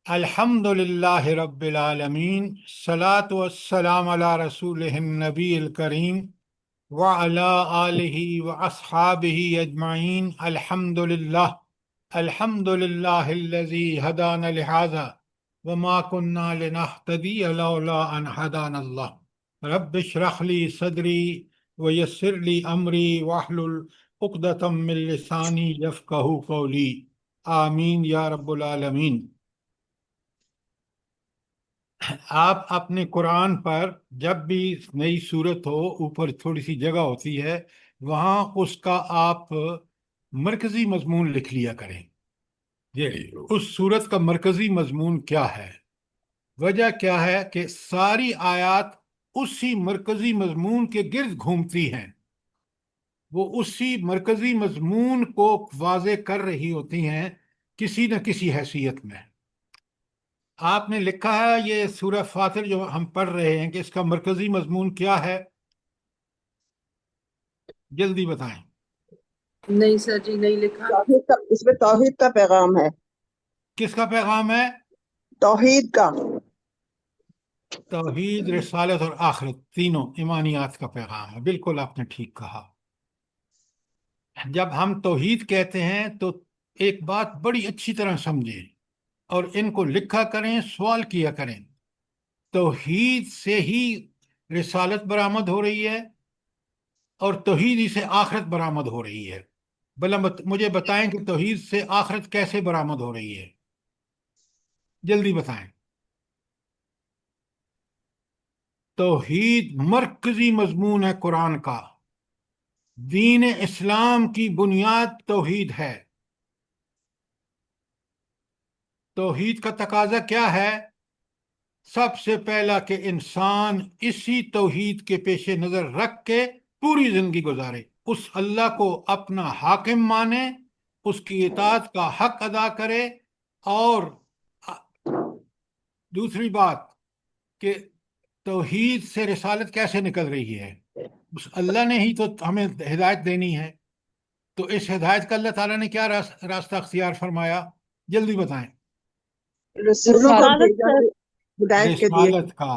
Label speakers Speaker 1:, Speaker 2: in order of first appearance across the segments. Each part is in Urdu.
Speaker 1: الحمد للہ رب العالمین، الصلاۃ والسلام علی رسولہ النبی الکریم وعلی آلہ واصحابہ اجمعین۔ الحمد للہ الذی ہدانا لہذا وما كنا لنہتدی لولا ان ہدانا اللہ۔ رب اشرح لی صدری ویسر لی امری واحلل عقدۃ من لسانی یفقہوا قولی، آمین یا رب العالمین۔ آپ اپنے قرآن پر جب بھی نئی صورت ہو، اوپر تھوڑی سی جگہ ہوتی ہے، وہاں اس کا آپ مرکزی مضمون لکھ لیا کریں۔ اس صورت کا مرکزی مضمون کیا ہے؟ وجہ کیا ہے کہ ساری آیات اسی مرکزی مضمون کے گرد گھومتی ہیں، وہ اسی مرکزی مضمون کو واضح کر رہی ہوتی ہیں کسی نہ کسی حیثیت میں۔ آپ نے لکھا ہے یہ سورہ فاطر جو ہم پڑھ رہے ہیں کہ اس کا مرکزی مضمون کیا ہے؟ جلدی بتائیں۔
Speaker 2: نہیں سر جی، نہیں لکھا۔
Speaker 3: اس میں توحید کا پیغام ہے۔
Speaker 1: کس کا پیغام ہے؟
Speaker 3: توحید کا۔
Speaker 1: توحید، رسالت اور آخرت، تینوں ایمانیات کا پیغام ہے۔ بالکل آپ نے ٹھیک کہا۔ جب ہم توحید کہتے ہیں تو ایک بات بڑی اچھی طرح سمجھیں اور ان کو لکھا کریں، سوال کیا کریں۔ توحید سے ہی رسالت برآمد ہو رہی ہے اور توحید ہی سے آخرت برآمد ہو رہی ہے۔ بھلا مجھے بتائیں کہ توحید سے آخرت کیسے برآمد ہو رہی ہے؟ جلدی بتائیں۔ توحید مرکزی مضمون ہے قرآن کا۔ دین اسلام کی بنیاد توحید ہے۔ توحید کا تقاضا کیا ہے؟ سب سے پہلا کہ انسان اسی توحید کے پیش نظر رکھ کے پوری زندگی گزارے، اس اللہ کو اپنا حاکم مانے، اس کی اطاعت کا حق ادا کرے، اور دوسری بات کہ توحید سے رسالت کیسے نکل رہی ہے؟ اس اللہ نے ہی تو ہمیں ہدایت دینی ہے، تو اس ہدایت کا اللہ تعالیٰ نے کیا راستہ اختیار فرمایا؟ جلدی بتائیں۔
Speaker 3: رسولوں کو بھیجا ہدایت کے لیے۔
Speaker 1: رسالت کا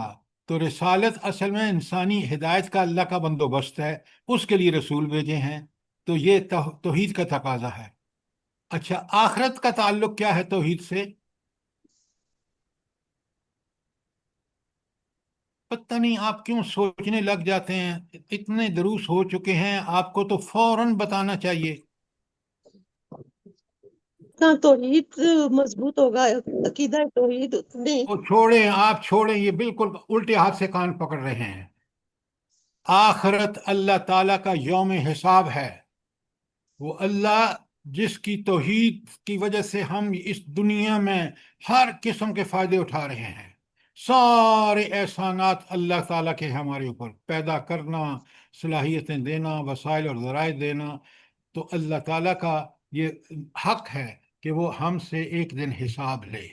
Speaker 1: تو رسالت اصل میں انسانی ہدایت کا اللہ کا بندوبست ہے، اس کے لیے رسول بھیجے ہیں، تو یہ توحید کا تقاضا ہے۔ اچھا، آخرت کا تعلق کیا ہے توحید سے؟ پتہ نہیں آپ کیوں سوچنے لگ جاتے ہیں، اتنے دروس ہو چکے ہیں، آپ کو تو فوراً بتانا چاہیے۔
Speaker 4: توحید مضبوط ہوگا، عقیدہ توحید اتنی۔
Speaker 1: وہ چھوڑیں، آپ چھوڑیں، یہ بالکل الٹے ہاتھ سے کان پکڑ رہے ہیں۔ آخرت اللہ تعالیٰ کا یوم حساب ہے۔ وہ اللہ جس کی توحید کی وجہ سے ہم اس دنیا میں ہر قسم کے فائدے اٹھا رہے ہیں، سارے احسانات اللہ تعالیٰ کے ہمارے اوپر، پیدا کرنا، صلاحیتیں دینا، وسائل اور ذرائع دینا، تو اللہ تعالیٰ کا یہ حق ہے کہ وہ ہم سے ایک دن حساب لے،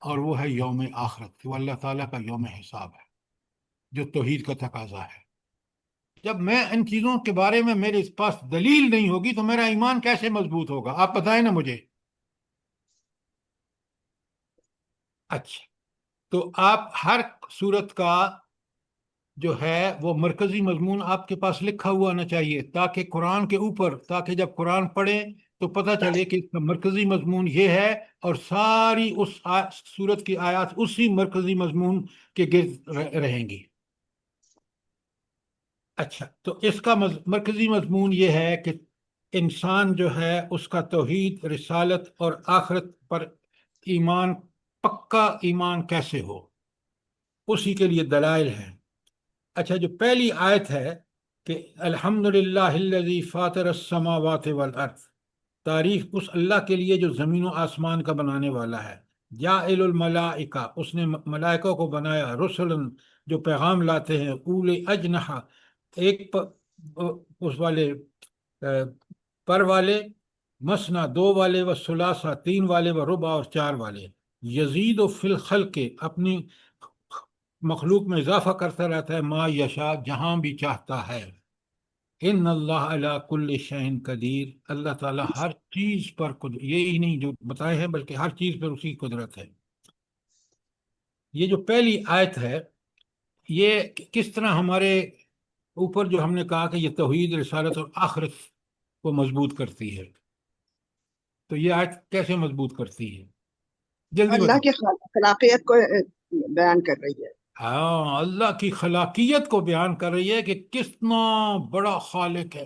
Speaker 1: اور وہ ہے یوم آخرت، وہ اللہ تعالیٰ کا یوم حساب ہے جو توحید کا تقاضا ہے۔ جب میں ان چیزوں کے بارے میں میرے پاس دلیل نہیں ہوگی تو میرا ایمان کیسے مضبوط ہوگا؟ آپ بتائیں نا مجھے۔ اچھا، تو آپ ہر صورت کا جو ہے وہ مرکزی مضمون آپ کے پاس لکھا ہوا آنا چاہیے، تاکہ قرآن کے اوپر، تاکہ جب قرآن پڑھیں تو پتہ چلے کہ اس کا مرکزی مضمون یہ ہے، اور ساری اس صورت کی آیات اسی مرکزی مضمون کے گرد رہیں گی۔ اچھا، تو اس کا مرکزی مضمون یہ ہے کہ انسان جو ہے اس کا توحید، رسالت اور آخرت پر ایمان، پکا ایمان کیسے ہو، اسی کے لیے دلائل ہیں۔ اچھا، جو پہلی آیت ہے کہ الحمدللہ الذی فاطر السماوات والارض، تعریف اس اللہ کے لیے جو زمین و آسمان کا بنانے والا ہے، جاعل الملائکہ، اس نے ملائکہ کو بنایا، رسلا، جو پیغام لاتے ہیں، اولی اجنحہ، ایک اس والے پر والے، مثنا، دو والے، و ثلاثہ، تین والے، و ربع، اور چار والے، یزید و فی الخلق، اپنی مخلوق میں اضافہ کرتا رہتا ہے، ما یشاء، جہاں بھی چاہتا ہے۔ ان اللہ علی کل شیء قدیر، اللہ تعالیٰ ہر چیز پر قدرت، یہی نہیں جو بتائے ہیں بلکہ ہر چیز پر اس کی قدرت ہے۔ یہ جو پہلی آیت ہے یہ کس طرح ہمارے اوپر جو ہم نے کہا کہ یہ توحید، رسالت اور آخرت کو مضبوط کرتی ہے، تو یہ آیت کیسے مضبوط کرتی ہے؟ جلدی
Speaker 3: اللہ
Speaker 1: بتاؤ۔
Speaker 3: کی خلاقیت کو بیان کر رہی ہے۔
Speaker 1: ہاں، اللہ کی خلاقیت کو بیان کر رہی ہے کہ کتنا بڑا خالق ہے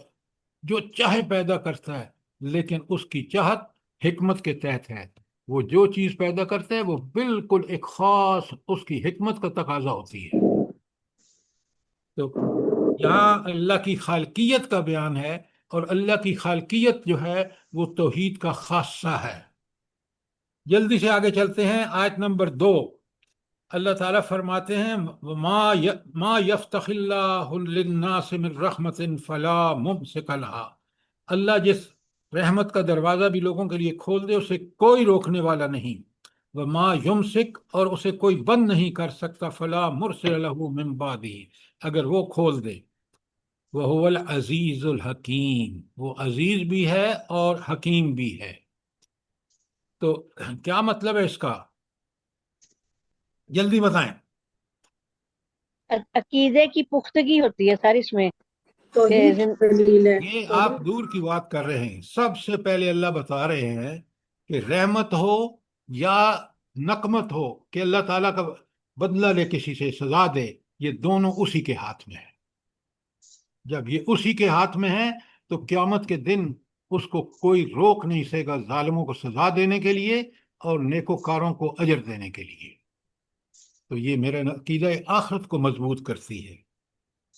Speaker 1: جو چاہے پیدا کرتا ہے، لیکن اس کی چاہت حکمت کے تحت ہے۔ وہ جو چیز پیدا کرتا ہے وہ بالکل ایک خاص اس کی حکمت کا تقاضا ہوتی ہے۔ تو یہاں اللہ کی خالقیت کا بیان ہے، اور اللہ کی خالقیت جو ہے وہ توحید کا خاصہ ہے۔ جلدی سے آگے چلتے ہیں، آیت نمبر 2۔ اللہ تعالیٰ فرماتے ہیں ما یفتح اللہ للناس من رحمت فلا ممسک لها، اللہ جس رحمت کا دروازہ بھی لوگوں کے لیے کھول دے اسے کوئی روکنے والا نہیں، وما یمسک، اور اسے کوئی بند نہیں کر سکتا، فلا مرسل له من بعدہ، اگر وہ کھول دے۔ وہو العزیز الحکیم، وہ عزیز بھی ہے اور حکیم بھی ہے۔ تو کیا مطلب ہے اس کا؟ جلدی بتائیں۔
Speaker 5: عقیدے کی پختگی ہوتی ہے سر اس میں، کہ
Speaker 2: توحید کی دلیل ہے۔
Speaker 1: یہ آپ دور کی بات کر رہے ہیں، سب سے پہلے اللہ بتا رہے ہیں کہ رحمت ہو یا نقمت ہو، کہ اللہ تعالیٰ کا بدلہ لے کسی سے، سزا دے، یہ دونوں اسی کے ہاتھ میں ہے۔ جب یہ اسی کے ہاتھ میں ہے تو قیامت کے دن اس کو کوئی روک نہیں سکے گا ظالموں کو سزا دینے کے لیے اور نیکوکاروں کو اجر دینے کے لیے۔ تو یہ میرا عقیدہ آخرت کو مضبوط کرتی ہے۔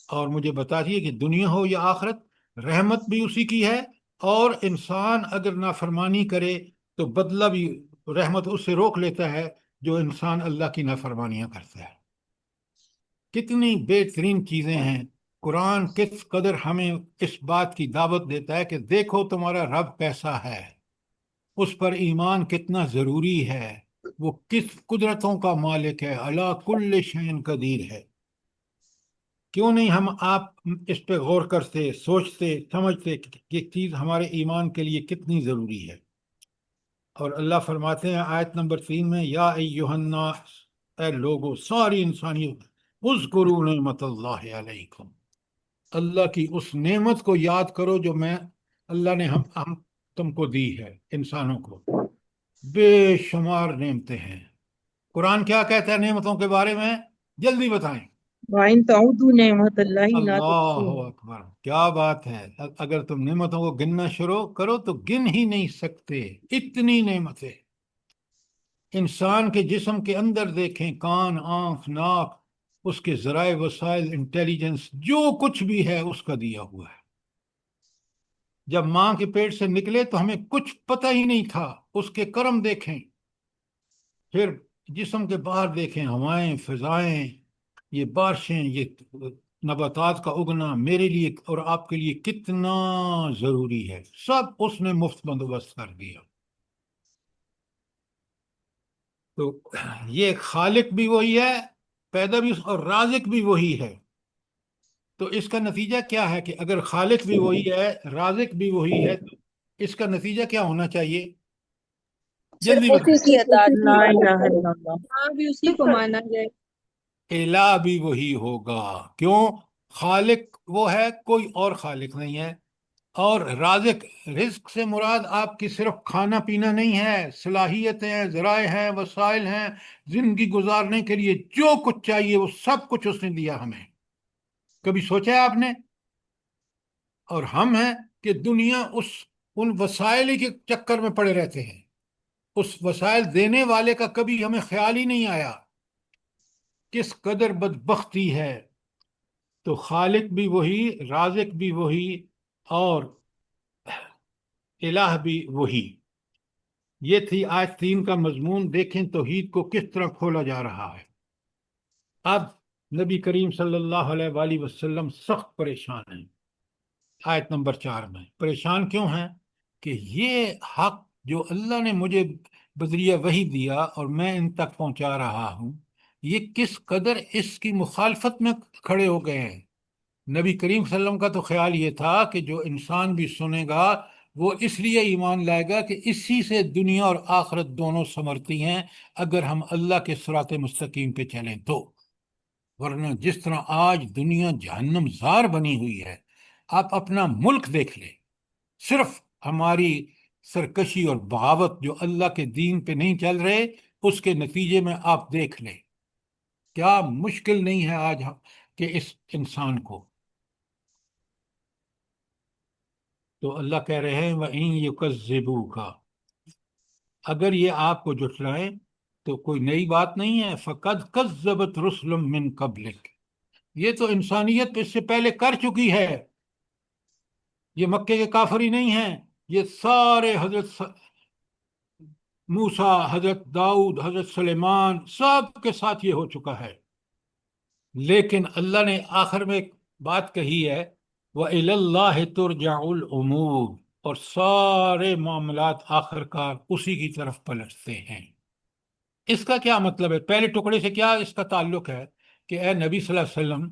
Speaker 1: اور مجھے بتا دیے کہ دنیا ہو یا آخرت، رحمت بھی اسی کی ہے، اور انسان اگر نافرمانی کرے تو بدلہ بھی رحمت اس سے روک لیتا ہے جو انسان اللہ کی نافرمانیاں کرتا ہے۔ کتنی بہترین چیزیں ہیں۔ قرآن کس قدر ہمیں اس بات کی دعوت دیتا ہے کہ دیکھو تمہارا رب کیسا ہے، اس پر ایمان کتنا ضروری ہے، وہ کس قدرتوں کا مالک ہے، علی کل شیء قدیر ہے۔ کیوں نہیں ہم آپ اس پہ غور کرتے، سوچتے، سمجھتے کہ یہ چیز ہمارے ایمان کے لیے کتنی ضروری ہے؟ اور اللہ فرماتے ہیں آیت نمبر 3 میں، یا ایہا الناس، اے لوگو، ساری انسانیت، اذکروا نعمت اللہ علیکم، اللہ کی اس نعمت کو یاد کرو جو اللہ نے ہم تم کو دی ہے، انسانوں کو۔ بے شمار نعمتیں ہیں۔ قرآن کیا کہتا ہے نعمتوں کے بارے میں؟ جلدی بتائیں۔
Speaker 3: وَإِن تَعُدُّوا نِعْمَتَ اللَّهِ لَا
Speaker 1: اللہ
Speaker 3: تُحْصُوهَا۔
Speaker 1: اکبر، کیا بات ہے! اگر تم نعمتوں کو گننا شروع کرو تو گن ہی نہیں سکتے، اتنی نعمتیں۔ انسان کے جسم کے اندر دیکھیں، کان، آنکھ، ناک، اس کے ذرائع وسائل، انٹیلیجنس، جو کچھ بھی ہے اس کا دیا ہوا ہے۔ جب ماں کے پیٹ سے نکلے تو ہمیں کچھ پتہ ہی نہیں تھا، اس کے کرم دیکھیں۔ پھر جسم کے باہر دیکھیں، ہوائیں، فضائیں، یہ بارشیں، یہ نباتات کا اگنا میرے لیے اور آپ کے لیے کتنا ضروری ہے، سب اس نے مفت بندوبست کر دیا۔ تو یہ خالق بھی وہی ہے، پیدا بھی اور رازق بھی وہی ہے۔ تو اس کا نتیجہ کیا ہے کہ اگر خالق بھی وہی ہے، رازق بھی وہی ہے، تو اس کا نتیجہ کیا ہونا چاہیے؟ جلدی
Speaker 2: صرف
Speaker 1: بتائیں۔
Speaker 2: اسی کی اطاعت
Speaker 3: لا
Speaker 2: کی
Speaker 3: الہ الا اللہ۔
Speaker 2: ہاں بھی اسی کو مانا جائے۔
Speaker 1: الہ بھی وہی ہوگا، کیوں؟ خالق وہ ہے، کوئی اور خالق نہیں ہے۔ اور رازق، رزق سے مراد آپ کی صرف کھانا پینا نہیں ہے، صلاحیتیں ہیں، ذرائع ہیں، وسائل ہیں، زندگی گزارنے کے لیے جو کچھ چاہیے وہ سب کچھ اس نے دیا ہمیں۔ کبھی سوچا ہے آپ نے؟ اور ہم ہیں کہ دنیا ان وسائل کے چکر میں پڑے رہتے ہیں، اس وسائل دینے والے کا کبھی ہمیں خیال ہی نہیں آیا۔ کس قدر بدبختی ہے! تو خالق بھی وہی، رازق بھی وہی، اور الہ بھی وہی۔ یہ تھی آیت 3 کا مضمون۔ دیکھیں توحید کو کس طرح کھولا جا رہا ہے۔ اب نبی کریم صلی اللہ علیہ وآلہ وسلم سخت پریشان ہیں۔ آیت نمبر 4 میں پریشان کیوں ہیں؟ کہ یہ حق جو اللہ نے مجھے بذریعہ وحی دیا اور میں ان تک پہنچا رہا ہوں، یہ کس قدر اس کی مخالفت میں کھڑے ہو گئے ہیں۔ نبی کریم صلی اللہ علیہ وسلم کا تو خیال یہ تھا کہ جو انسان بھی سنے گا وہ اس لیے ایمان لائے گا کہ اسی سے دنیا اور آخرت دونوں سنورتی ہیں، اگر ہم اللہ کے صراط مستقیم پہ چلیں تو۔ ورنہ جس طرح آج دنیا جہنم زار بنی ہوئی ہے، آپ اپنا ملک دیکھ لیں، صرف ہماری سرکشی اور بغاوت جو اللہ کے دین پہ نہیں چل رہے، اس کے نتیجے میں آپ دیکھ لیں کیا مشکل نہیں ہے آج کہ اس انسان کو۔ تو اللہ کہہ رہے ہیں وَإِن يُكَذِّبُوكَ، اگر یہ آپ کو جھٹلائیں تو کوئی نئی بات نہیں ہے، فَقَدْ كَذَّبَتْ رُسُلٌ مِّن قَبْلِكَ، یہ تو انسانیت اس سے پہلے کر چکی ہے۔ یہ مکے کے کافر ہی نہیں ہیں، یہ سارے حضرت موسیٰ، حضرت داؤد، حضرت سلیمان، سب کے ساتھ یہ ہو چکا ہے۔ لیکن اللہ نے آخر میں ایک بات کہی ہے وَإِلَى اللَّهِ تُرْجَعُ الْأُمُورُ، اور سارے معاملات آخر کار اسی کی طرف پلٹتے ہیں۔ اس کا کیا مطلب ہے؟ پہلے ٹکڑے سے کیا اس کا تعلق ہے کہ اے نبی صلی اللہ علیہ وسلم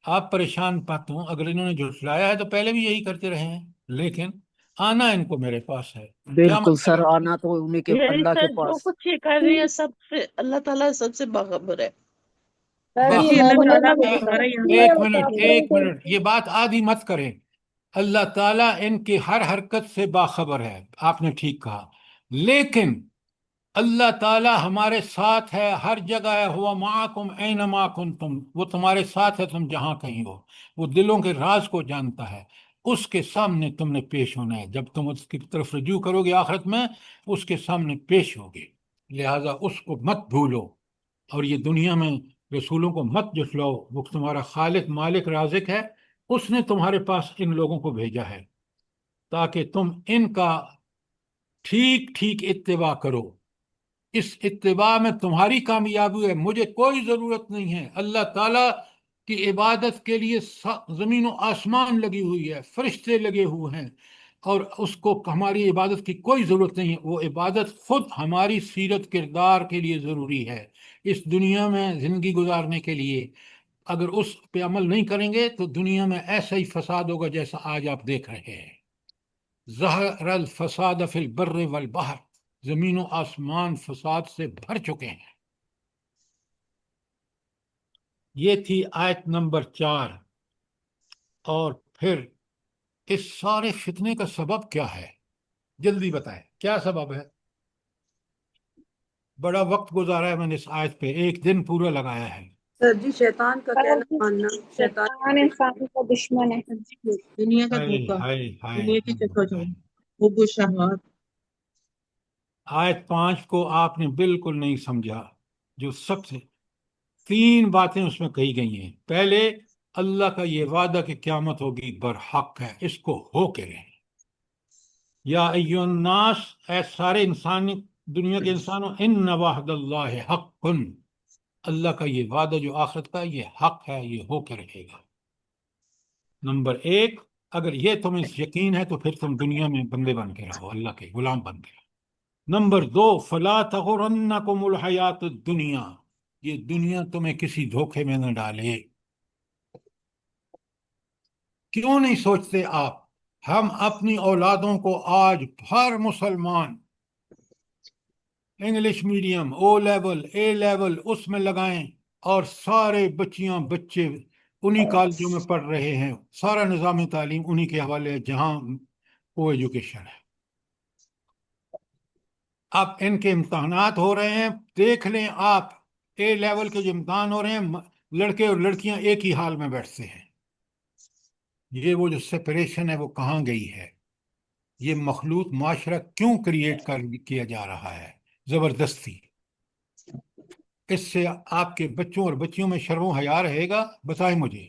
Speaker 1: آپ پریشان مت ہوں، اگر انہوں نے جھٹلایا ہے تو پہلے بھی یہی کرتے رہے ہیں، لیکن آنا ان کو میرے پاس ہے۔ کیا
Speaker 3: بالکل
Speaker 1: مطلب
Speaker 3: سر،
Speaker 1: ہے؟
Speaker 3: آنا تو انہیں کے
Speaker 4: یعنی
Speaker 3: اللہ کے
Speaker 4: سر جو
Speaker 3: پاس۔
Speaker 4: کچھ یہ کر رہے ہیں سب سے اللہ تعالیٰ سب سے باخبر ہے۔
Speaker 5: سر یہ
Speaker 2: دیکھیے اللہ
Speaker 5: محمد
Speaker 2: تعالیٰ
Speaker 5: اللہ
Speaker 2: کو ہمارا
Speaker 1: ایک
Speaker 2: یہاں
Speaker 1: منٹ ایک منٹ، یہ بات آدھی مت کریں۔ اللہ تعالیٰ ان کی ہر حرکت سے باخبر ہے، آپ نے ٹھیک کہا، لیکن اللہ تعالیٰ ہمارے ساتھ ہے، ہر جگہ ہے، ہوا معاکم اینما کنتم، وہ تمہارے ساتھ ہے تم جہاں کہیں ہو، وہ دلوں کے راز کو جانتا ہے، اس کے سامنے تم نے پیش ہونا ہے، جب تم اس کی طرف رجوع کرو گے آخرت میں اس کے سامنے پیش ہوگے، لہذا اس کو مت بھولو، اور یہ دنیا میں رسولوں کو مت جھٹلاؤ، وہ تمہارا خالق مالک رازق ہے، اس نے تمہارے پاس ان لوگوں کو بھیجا ہے تاکہ تم ان کا ٹھیک ٹھیک اتباع کرو۔ اس اتباع میں تمہاری کامیابی ہے، مجھے کوئی ضرورت نہیں ہے۔ اللہ تعالیٰ کی عبادت کے لیے زمین و آسمان لگی ہوئی ہے، فرشتے لگے ہوئے ہیں، اور اس کو ہماری عبادت کی کوئی ضرورت نہیں ہے۔ وہ عبادت خود ہماری سیرت کردار کے لیے ضروری ہے، اس دنیا میں زندگی گزارنے کے لیے۔ اگر اس پہ عمل نہیں کریں گے تو دنیا میں ایسا ہی فساد ہوگا جیسا آج آپ دیکھ رہے ہیں۔ ظہر الفساد فی البر والبحر، زمین و آسمان فساد سے بھر چکے ہیں۔ یہ تھی آیت نمبر 4۔ اور پھر اس سارے فتنے کا سبب کیا ہے؟ جلدی بتائیں کیا سبب ہے؟ بڑا وقت گزارا ہے میں نے اس آیت پہ، ایک دن پورا لگایا ہے۔
Speaker 2: سر جی شیطان کا کہنا ماننا،
Speaker 5: شیطان انسان کا دشمن ہے۔
Speaker 2: دنیا کا
Speaker 1: ہائے
Speaker 2: دھوکہ،
Speaker 1: ہائے ہائے
Speaker 2: دنیا کی چکاچوند، حب و شہوات۔
Speaker 1: آیت 5 کو آپ نے بالکل نہیں سمجھا، جو سب سے 3 باتیں اس میں کہی گئی ہیں۔ پہلے اللہ کا یہ وعدہ کہ قیامت ہوگی برحق ہے، اس کو ہو کے رہیں۔ یا ایھا الناس، اے سارے انسان، دنیا کے انسانوں، ان وعد اللہ حق، اللہ کا یہ وعدہ جو آخرت کا یہ حق ہے، یہ ہو کے رہے گا۔ نمبر 1، اگر یہ تمہیں یقین ہے تو پھر تم دنیا میں بندے بن کے رہو، اللہ کے غلام بن کے رہو۔ نمبر 2، فلا تغرنکم الحیات الدنیا، یہ دنیا تمہیں کسی دھوکے میں نہ ڈالے۔ کیوں نہیں سوچتے آپ ہم اپنی اولادوں کو آج ہر مسلمان انگلش میڈیم، او لیول، اے لیول اس میں لگائیں، اور سارے بچیاں بچے انہی کالجوں میں پڑھ رہے ہیں، سارا نظام تعلیم انہی کے حوالے ہے جہاں کو ایجوکیشن ہے۔ اب ان کے امتحانات ہو رہے ہیں، دیکھ لیں آپ، اے لیول کے جو امتحان ہو رہے ہیں، لڑکے اور لڑکیاں ایک ہی حال میں بیٹھتے ہیں۔ یہ وہ جو سپریشن ہے وہ کہاں گئی ہے؟ یہ مخلوط معاشرہ کیوں کریٹ کیا جا رہا ہے زبردستی؟ اس سے آپ کے بچوں اور بچیوں میں شرم و حیا رہے گا؟ بتائیں مجھے،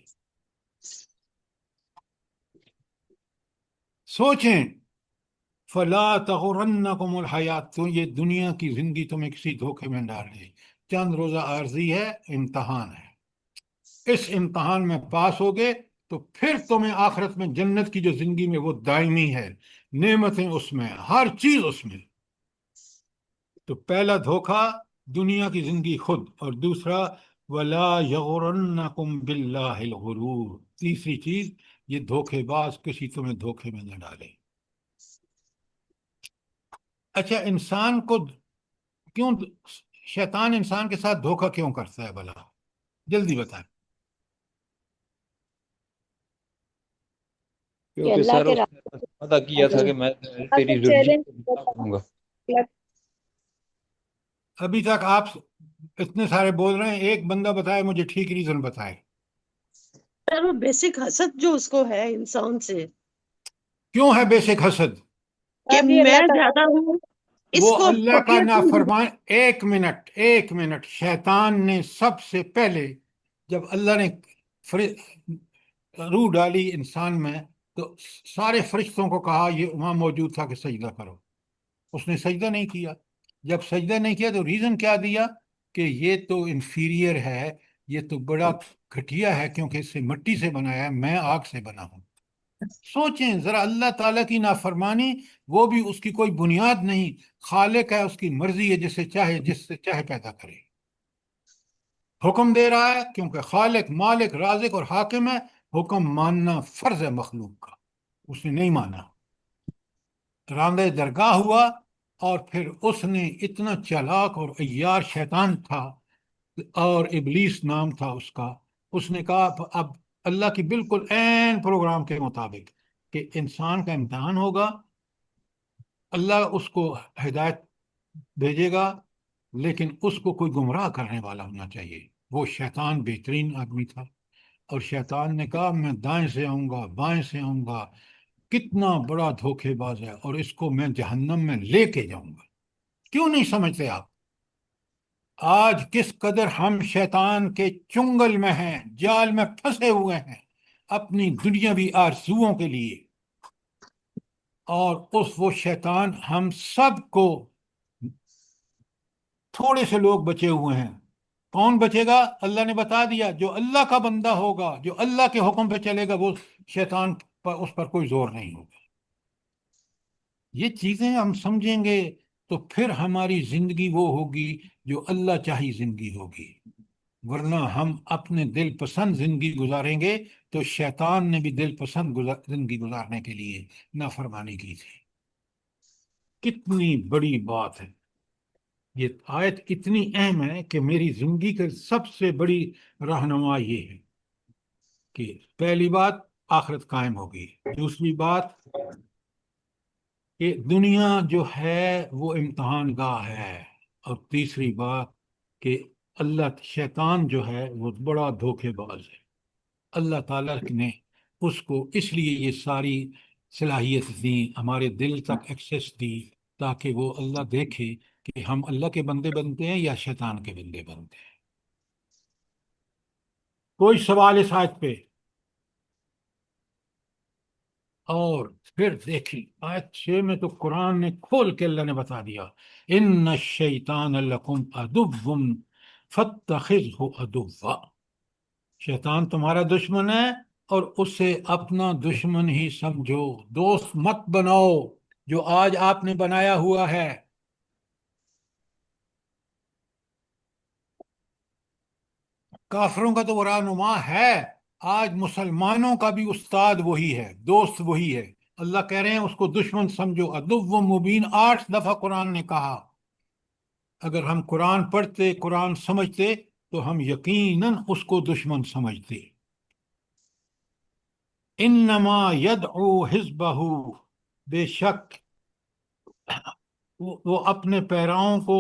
Speaker 1: سوچیں۔ فلا تغرنکم الحیات، تو یہ دنیا کی زندگی تمہیں کسی دھوکے میں ڈال دے۔ چند روزہ عارضی ہے، امتحان ہے، اس امتحان میں پاس ہوگے تو پھر تمہیں آخرت میں جنت کی جو زندگی میں وہ دائمی ہے، نعمتیں اس میں، ہر چیز اس میں۔ تو پہلا دھوکہ دنیا کی زندگی خود، اور دوسرا ولا یغرنکم باللہ الغرور، تیسری چیز یہ دھوکے باز کسی تمہیں دھوکے میں نہ ڈالے۔ اچھا، انسان کو کیوں شیطان انسان کے ساتھ دھوکہ کیوں کرتا ہے بھلا؟ جلدی بتائیں۔
Speaker 6: کیونکہ
Speaker 5: اللہ
Speaker 6: سر
Speaker 5: کے
Speaker 6: اس نے وعدہ کیا تھا کہ میں تیری ذریت کو گمراہ کروں گا۔
Speaker 1: ابھی تک آپ اتنے سارے بول رہے ہیں، ایک بندہ بتائے مجھے ٹھیک ریزن بتائے۔
Speaker 4: سر وہ بیسک حسد جو اس کو ہے انسان سے،
Speaker 1: کیوں ہے بیسک حسد؟
Speaker 4: کہ
Speaker 5: ابھی
Speaker 4: میں
Speaker 5: اللہ تعالیٰ
Speaker 4: زیادہ ہوں، اس
Speaker 1: وہ
Speaker 4: کو
Speaker 1: اللہ کا
Speaker 4: بقیہ چیز-
Speaker 1: نافرمان۔ ایک منٹ، شیطان نے سب سے پہلے جب اللہ نے روح ڈالی انسان میں تو سارے فرشتوں کو کہا، یہ وہاں موجود تھا کہ سجدہ کرو، اس نے سجدہ نہیں کیا۔ جب سجدہ نہیں کیا تو ریزن کیا دیا؟ کہ یہ تو انفیریئر ہے، یہ تو بڑا گھٹیا ہے کیونکہ اس سے مٹی سے بنایا ہے، میں آگ سے بنا ہوں۔ سوچیں ذرا، اللہ تعالیٰ کی نافرمانی، وہ بھی اس کی کوئی بنیاد نہیں، خالق ہے، اس کی مرضی ہے، جس سے چاہے پیدا کرے، حکم دے رہا ہے کیونکہ خالق مالک رازق اور حاکم ہے، حکم ماننا فرض ہے مخلوق کا، اس نے نہیں مانا، راندہ درگاہ ہوا، اور پھر اس نے اتنا چالاک اور عیار شیطان تھا، اور ابلیس نام تھا اس کا، اس نے کہا اب اللہ کی بالکل عین پروگرام کے مطابق کہ انسان کا امتحان ہوگا، اللہ اس کو ہدایت بھیجے گا، لیکن اس کو کوئی گمراہ کرنے والا ہونا چاہیے۔ وہ شیطان بہترین آدمی تھا، اور شیطان نے کہا میں دائیں سے آؤں گا، بائیں سے آؤں گا، کتنا بڑا دھوکے باز ہے، اور اس کو میں جہنم میں لے کے جاؤں گا۔ کیوں نہیں سمجھتے آپ؟ آج کس قدر ہم شیطان کے چنگل میں ہیں، جال میں پھنسے ہوئے ہیں اپنی دنیاوی آرزوؤں کے لیے، اور وہ شیطان ہم سب کو، تھوڑے سے لوگ بچے ہوئے ہیں۔ کون بچے گا؟ اللہ نے بتا دیا، جو اللہ کا بندہ ہوگا، جو اللہ کے حکم پہ چلے گا، وہ شیطان پر اس پر کوئی زور نہیں ہوگا۔ یہ چیزیں ہم سمجھیں گے تو پھر ہماری زندگی وہ ہوگی جو اللہ چاہی زندگی ہوگی، ورنہ ہم اپنے دل پسند زندگی گزاریں گے تو شیطان نے بھی دل پسند زندگی گزارنے کے لیے نافرمانی کی تھی۔ کتنی بڑی بات ہے یہ آیت، اتنی اہم ہے کہ میری زندگی کا سب سے بڑی رہنما یہ ہے کہ پہلی بات آخرت قائم ہوگی، دوسری بات کہ دنیا جو ہے وہ امتحان گاہ ہے، اور تیسری بات کہ شیطان جو ہے وہ بڑا دھوکے باز ہے۔ اللہ تعالیٰ نے اس کو اس لیے یہ ساری صلاحیت دی، ہمارے دل تک ایکسیس دی، تاکہ وہ اللہ دیکھے کہ ہم اللہ کے بندے بنتے ہیں یا شیطان کے بندے بنتے ہیں۔ کوئی سوال اس آیت پہ؟ اور پھر دیکھیں آیت 6 میں تو قرآن نے کھول کے اللہ نے بتا دیا، ان الشیطان لکم عدو فاتخذہ عدوا، شیطان تمہارا دشمن ہے اور اسے اپنا دشمن ہی سمجھو، دوست مت بناؤ جو آج آپ نے بنایا ہوا ہے۔ کافروں کا تو وہ رہنما ہے، آج مسلمانوں کا بھی استاد وہی ہے، دوست وہی ہے۔ اللہ کہہ رہے ہیں اس کو دشمن سمجھو، عدو مبین 8 دفعہ قرآن نے کہا۔ اگر ہم قرآن پڑھتے، قرآن سمجھتے تو ہم یقیناً اس کو دشمن سمجھتے۔ انما یدعو حزبہ، بے شک وہ اپنے پیراؤں کو